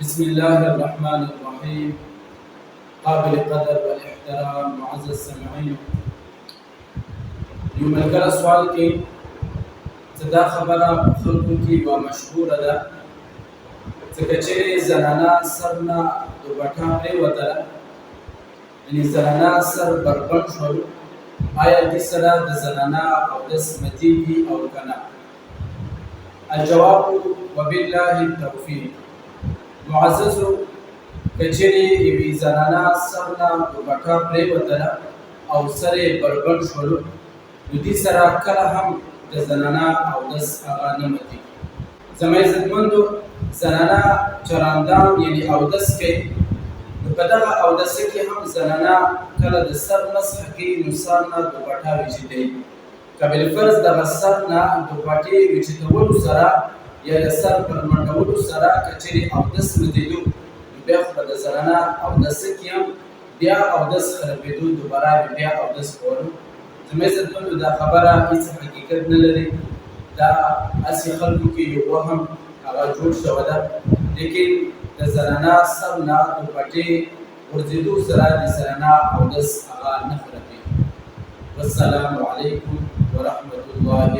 بسم الله الرحمن الرحيم. قابل القدر والاحترام معزز السامعين، یو ملګری سوال کې څه دا خبره په خلکو کې یوه مشهوره ده، ځکه چې زنانه سر نه دوپټه پرېوتله، یعنې زنانه سر بربنډ شول، آیا دې سره د زنانه اودس ماتېږي او که نه؟ الجواب وبالله التوفیق. معززو، که چېرې یوې زنانه سر نه دوپټه پرېوتله او سر یې بربنډ شولو، نو دې سره کله هم د زنانه اودس هغه نه ماتېږي. زما عزتمندو، زنانه چراندام یعنې اودس کوي، نو په دغه اودسه کې هم زنانه کله د سر مسحه کوي، نو سر نه دوپټه ویجدوي. که بالفرض دغه سر نه دوپټې ویجدولو سره یا د سر بربنډولو سره که چېرې اودس ماتېدو، نو بیا خو به د زنانه اودسه کې هم بیا اودس خرابېدو، دوباره بیا اودس کولو. زما عزتمندو، دا خبره هېڅ حقیقت نه لري، دا هسې خلکو کې یو وهم هغه جوړ شوی ده، لیکن د زنانه سر نه دوپټې غورځېدو سره د زنانه اودس هغه نه خرابېږي. والسلام علیکم ورحمة الله